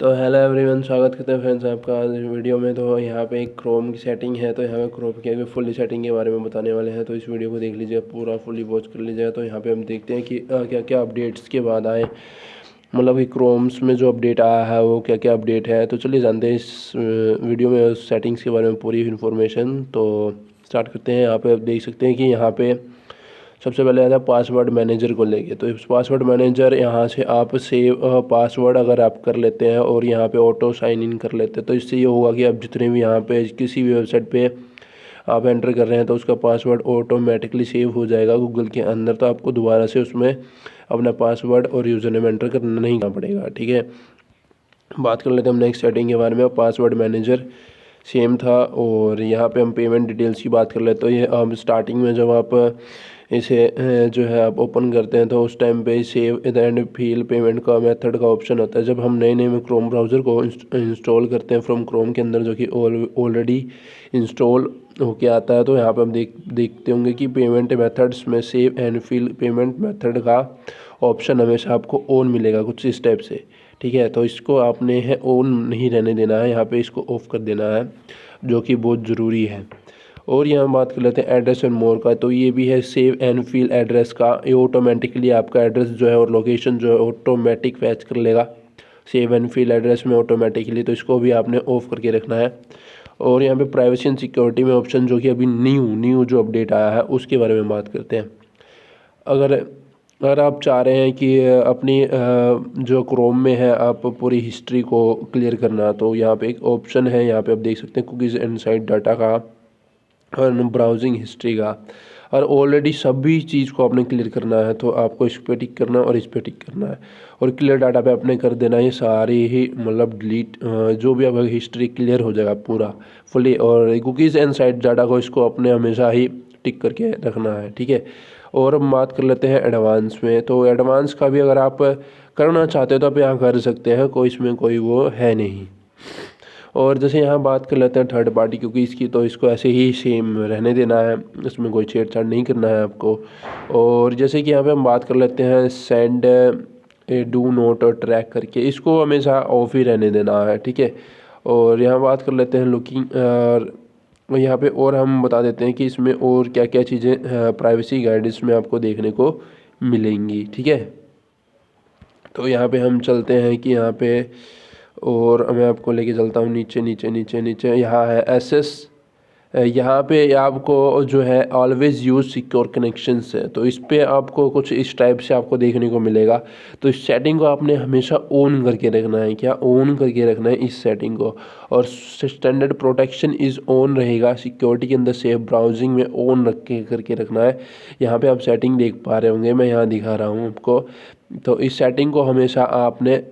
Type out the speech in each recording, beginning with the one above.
तो hello everyone, स्वागत करते हैं फ्रेंड्स आपका आज वीडियो में। तो यहाँ पे एक क्रोम की सेटिंग है, तो यहाँ पे क्रोम की अभी फुली सेटिंग के बारे में बताने वाले हैं। तो इस वीडियो को देख लीजिए, पूरा फुली वॉच कर लीजिएगा। तो यहाँ पे हम देखते हैं कि क्या क्या अपडेट्स के बाद आए, मतलब कि क्रोम्स में जो अपडेट आया है वो क्या क्या अपडेट है। तो चलिए जानते हैं इस वीडियो में सेटिंग्स के बारे में पूरी इन्फॉर्मेशन। तो स्टार्ट करते हैं। यहाँ पे आप देख सकते हैं कि यहाँ पे सबसे पहले आता है पासवर्ड मैनेजर को लेके। तो इस पासवर्ड मैनेजर यहाँ से आप सेव पासवर्ड अगर आप कर लेते हैं और यहाँ पे ऑटो साइन इन कर लेते हैं, तो इससे ये होगा कि आप जितने भी यहाँ पे किसी भी वेबसाइट पे आप एंटर कर रहे हैं तो उसका पासवर्ड ऑटोमेटिकली सेव हो जाएगा गूगल के अंदर। तो आपको दोबारा से उसमें अपना पासवर्ड और यूज़र नेम एंटर करना नहीं पड़ेगा। ठीक है, बात कर लेते हैं हम नेक्स्ट सेटिंग के बारे में। पासवर्ड मैनेजर सेम था। और यहाँ पे हम पेमेंट डिटेल्स की बात कर लेते हैं। तो ये हम स्टार्टिंग में जब आप इसे जो है आप ओपन करते हैं तो उस टाइम पे सेव एंड फील पेमेंट का मेथड का ऑप्शन होता है। जब हम नए नए में क्रोम ब्राउज़र को इंस्टॉल करते हैं फ्रॉम क्रोम के अंदर, जो कि ऑलरेडी इंस्टॉल होके आता है, तो यहाँ पे हम देखते होंगे कि पेमेंट मेथड्स में save and feel payment method का ऑप्शन हमेशा आपको ऑन मिलेगा कुछ इस टाइप से। ठीक है, तो इसको आपने है ऑन नहीं रहने देना है, यहाँ पे इसको ऑफ कर देना है, जो कि बहुत ज़रूरी है। और यहाँ बात कर लेते हैं एड्रेस एंड मोर का। तो ये भी है सेव एंड फील एड्रेस का। ये ऑटोमेटिकली आपका एड्रेस जो है और लोकेशन जो है ऑटोमेटिक फैच कर लेगा सेव एंड फील एड्रेस में ऑटोमेटिकली। तो इसको भी आपने ऑफ करके रखना है। और यहाँ पे प्राइवेसी एंड सिक्योरिटी में ऑप्शन, जो कि अभी न्यू जो अपडेट आया है उसके बारे में बात करते हैं। अगर अगर आप चाह रहे हैं कि अपनी जो क्रोम में है आप पूरी हिस्ट्री को क्लियर करना, तो यहाँ पे एक ऑप्शन है, यहाँ पे आप देख सकते हैं कुकीज़ एंड साइट डाटा का और ब्राउजिंग हिस्ट्री का। और ऑलरेडी सभी चीज़ को आपने क्लियर करना है, तो आपको इस पर टिक करना है और इस पर टिक करना है और क्लियर डाटा पे आपने कर देना है। ये सारी ही मतलब डिलीट जो भी आपका हिस्ट्री क्लियर हो जाएगा पूरा फुली। और कुकीज़ एंड साइट डाटा को इसको अपने हमेशा ही टिक करके रखना है। ठीक है, और हम बात कर लेते हैं एडवांस में। तो एडवांस का भी अगर आप करना चाहते हो तो आप यहाँ कर सकते हैं, कोई इसमें कोई वो है नहीं। और जैसे यहाँ बात कर लेते हैं थर्ड पार्टी क्योंकि इसकी, तो इसको ऐसे ही सेम रहने देना है, इसमें कोई छेड़छाड़ नहीं करना है आपको। और जैसे कि यहाँ पे हम बात कर लेते हैं सेंड डू नोट और ट्रैक करके, इसको हमेशा ऑफ ही रहने देना है। ठीक है, और यहाँ बात कर लेते हैं लुकिंग यहाँ पे। और हम बता देते हैं कि इसमें और क्या क्या चीज़ें प्राइवेसी गाइडेंस में आपको देखने को मिलेंगी। ठीक है, तो यहाँ पे हम चलते हैं कि यहाँ पे, और मैं आपको लेके चलता हूँ नीचे नीचे नीचे नीचे। यहाँ है एसएस, यहाँ पे आपको जो है ऑलवेज़ यूज़ सिक्योर कनेक्शंस है, तो इस पे आपको कुछ इस टाइप से आपको देखने को मिलेगा। तो इस सेटिंग को आपने हमेशा ऑन करके रखना है। क्या ऑन करके रखना है इस सेटिंग को। और स्टैंडर्ड प्रोटेक्शन इज़ ऑन रहेगा, सिक्योरिटी के अंदर सेफ ब्राउजिंग में ऑन रख के करके रखना है। यहाँ पे आप सेटिंग देख पा रहे होंगे, मैं यहाँ दिखा रहा हूँ आपको। तो इस सेटिंग को हमेशा आपने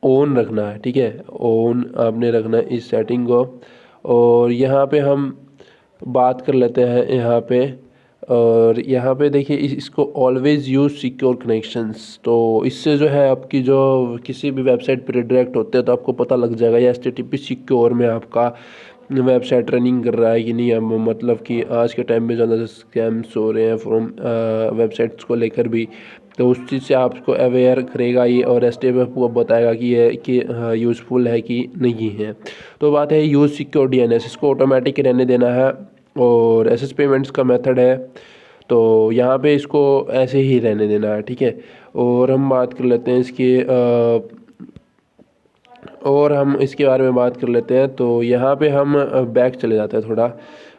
ऑन रखना है। ठीक है, ऑन आपने रखना है इस सेटिंग को। और यहाँ पे हम बात कर लेते हैं यहाँ पे। और यहाँ पे देखिए इसको ऑलवेज़ यूज़ सिक्योर कनेक्शंस, तो इससे जो है आपकी जो किसी भी वेबसाइट पर रिडायरेक्ट होते हैं तो आपको पता लग जाएगा ये HTTP सिक्योर में आपका वेबसाइट रनिंग कर रहा है कि नहीं। अब मतलब कि आज के टाइम में ज़्यादा स्कैम्स हो रहे हैं फ्रॉम वेबसाइट्स को लेकर भी, तो उस चीज़ से आपको अवेयर करेगा ये। और STP आपको बताएगा कि ये कि यूज़फुल है कि नहीं है। तो बात है यूज़ सिक्योर DNS, इसको ऑटोमेटिक रहने देना है। और SS पेमेंट्स का मेथड है, तो यहाँ पे इसको ऐसे ही रहने देना है। ठीक है, और हम बात कर लेते हैं इसकी और हम इसके बारे में बात कर लेते हैं। तो यहाँ पे हम बैक चले जाते हैं थोड़ा,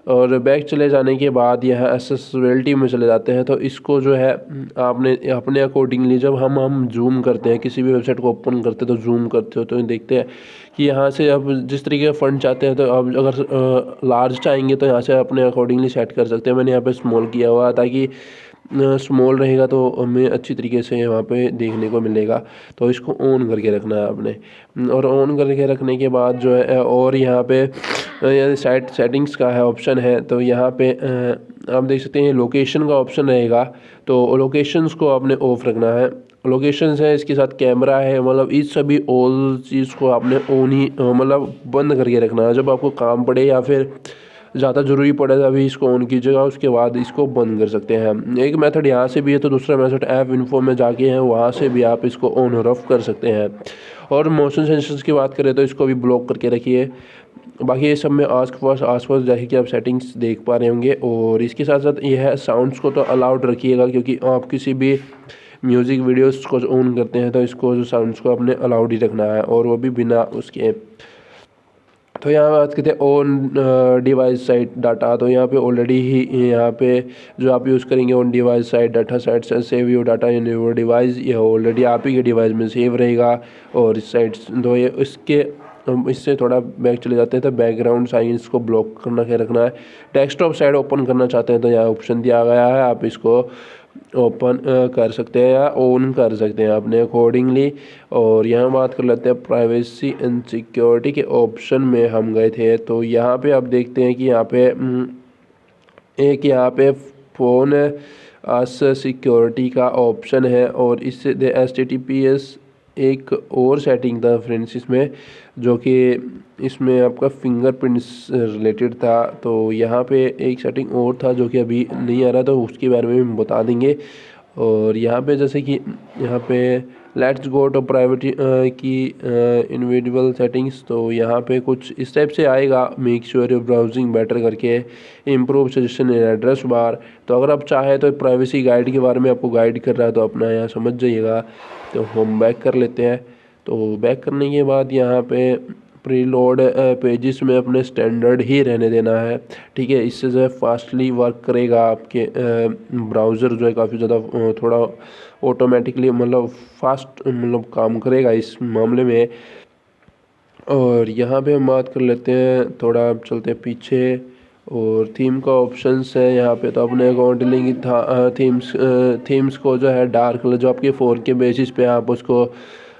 और बैक चले जाने के बाद यहाँ एक्सेसिबिलिटी में चले जाते हैं। तो इसको जो है आपने अपने अकॉर्डिंगली, जब हम जूम करते हैं किसी भी वेबसाइट को ओपन करते हैं तो जूम करते हो तो देखते हैं कि यहाँ से आप जिस तरीके का फ़ंड चाहते हैं, तो आप अगर लार्ज चाहेंगे तो यहाँ से अपने अकॉर्डिंगली सेट कर सकते हैं। मैंने यहाँ पे स्मॉल किया हुआ ताकि स्मॉल रहेगा तो हमें अच्छी तरीके से वहाँ पे देखने को मिलेगा। तो इसको ऑन करके रखना है आपने। और ऑन करके रखने के बाद जो है, और यहाँ पे साइट सेटिंग्स का है ऑप्शन है, तो यहाँ पे आप देख सकते हैं लोकेशन का ऑप्शन रहेगा। तो लोकेशंस को आपने ऑफ रखना है। लोकेशंस है, इसके साथ कैमरा है, मतलब इस सभी ऑल चीज़ को आपने ऑन ही मतलब बंद करके रखना है। जब आपको काम पड़े या फिर ज़्यादा ज़रूरी पड़े अभी इसको ऑन कीजिएगा, उसके बाद इसको बंद कर सकते हैं। एक मेथड यहाँ से भी है, तो दूसरा मेथड ऐप इन्फो में जाके हैं, वहाँ से भी आप इसको ऑन और ऑफ कर सकते हैं। और मोशन सेंसर्स की बात करें तो इसको भी ब्लॉक करके रखिए। बाकी ये सब में आसपास जाके कि आप सेटिंग्स देख पा रहे होंगे। और इसके साथ साथ ये है साउंड्स को तो अलाउड रखिएगा, क्योंकि आप किसी भी म्यूज़िक वीडियोस को ऑन करते हैं तो इसको जो साउंड्स को अपने अलाउड ही रखना है, और वो भी बिना उसके। तो यहाँ बात करते हैं ऑन डिवाइस साइड डाटा। तो यहाँ पे ऑलरेडी ही यहाँ पे जो आप यूज़ करेंगे on device side data side से save your data in your device, ये ऑलरेडी आप ही के डिवाइस में सेव रहेगा। और इस साइड तो ये इससे थोड़ा बैक चले जाते हैं, तो बैकग्राउंड साइंस को ब्लॉक करना के रखना है। डेस्कटॉप साइड ओपन करना चाहते हैं तो यहाँ ऑप्शन दिया गया है, आप इसको ओपन कर सकते हैं या ऑन कर सकते हैं अपने अकॉर्डिंगली। और यहाँ बात कर लेते हैं प्राइवेसी एंड सिक्योरिटी के ऑप्शन में हम गए थे। तो यहाँ पे आप देखते हैं कि यहाँ पे एक यहाँ पे फ़ोन सिक्योरिटी का ऑप्शन है, और इससे HTTPS एक और सेटिंग था फ्रेंड्स इसमें, जो कि इसमें आपका फिंगरप्रिंट्स रिलेटेड था। तो यहाँ पे एक सेटिंग और था जो कि अभी नहीं आ रहा, तो उसके बारे में हम बता देंगे। और यहाँ पे जैसे कि यहाँ पे लेट्स गो टू प्राइवेट की इंडिविजुअल सेटिंग्स, तो यहाँ पे कुछ इस टाइप से आएगा, make sure your browsing better करके, improve suggestion in address bar. तो अगर आप चाहें तो प्राइवेसी गाइड के बारे में आपको गाइड कर रहा है, तो अपना यहाँ समझ जाइएगा। तो हम बैक कर लेते हैं। तो बैक करने के बाद यहाँ पे प्रीलोड पेजेस में अपने स्टैंडर्ड ही रहने देना है, ठीक है। इससे जो है फास्टली वर्क करेगा आपके ब्राउज़र जो है, काफ़ी ज़्यादा थोड़ा ऑटोमेटिकली मतलब फास्ट मतलब काम करेगा इस मामले में। और यहाँ पे हम बात कर लेते हैं, थोड़ा चलते हैं पीछे। और थीम का ऑप्शंस है यहाँ पे, तो अपने अकॉर्डिंगली थीम्स को जो है डार्क कलर, जो आपके फ़ोन के बेसिस पे आप उसको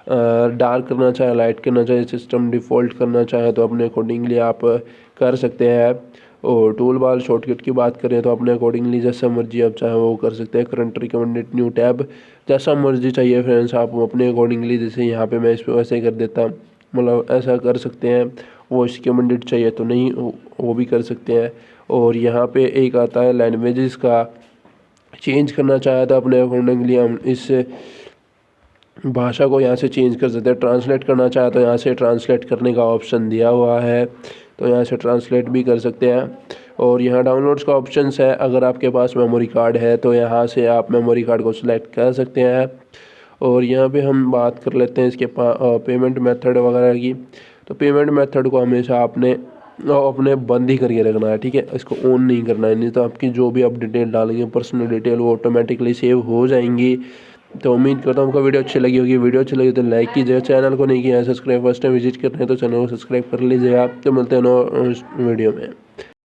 डार्क करना चाहे, लाइट करना चाहे, सिस्टम डिफ़ॉल्ट करना चाहे, तो अपने अकॉर्डिंगली आप कर सकते हैं। और टूल बार शॉर्टकट की बात करें तो अपने अकॉर्डिंगली जैसा मर्जी आप चाहें वो कर सकते हैं। करंट रिकमेंडेड न्यू टैब, जैसा मर्जी चाहिए फ्रेंड्स आप अपने अकॉर्डिंगली, जैसे यहाँ पे मैं इस पर वैसे ही कर देता, मतलब ऐसा कर सकते हैं। वॉइस रिकमेंडेड चाहिए तो नहीं, वो भी कर सकते हैं। और यहाँ पे एक आता है लैंग्वेजेस का, चेंज करना चाहे तो अपने अकॉर्डिंगली हम इस भाषा को यहाँ से चेंज कर सकते हैं। ट्रांसलेट करना चाहे तो यहाँ से ट्रांसलेट करने का ऑप्शन दिया हुआ है, तो यहाँ से ट्रांसलेट भी कर सकते हैं। और यहाँ डाउनलोड्स का ऑप्शन है, अगर आपके पास मेमोरी कार्ड है तो यहाँ से आप मेमोरी कार्ड को सिलेक्ट कर सकते हैं। और यहाँ पे हम बात कर लेते हैं इसके पेमेंट मेथड वगैरह की। तो पेमेंट मेथड को हमेशा आपने अपने बंद ही करके रखना है, ठीक है। इसको ऑन नहीं करना है, नहीं तो आपकी जो भी आप डिटेल डालेंगे पर्सनल डिटेल वो ऑटोमेटिकली सेव हो जाएंगी। तो उम्मीद करता हूँ आपको वीडियो अच्छी लगी होगी। वीडियो अच्छी लगी तो लाइक कीजिएगा, चैनल को नहीं किया है सब्सक्राइब, फर्स्ट टाइम विजिट कर रहे हैं तो चैनल को सब्सक्राइब कर लीजिएगा। तो मिलते हैं वीडियो में।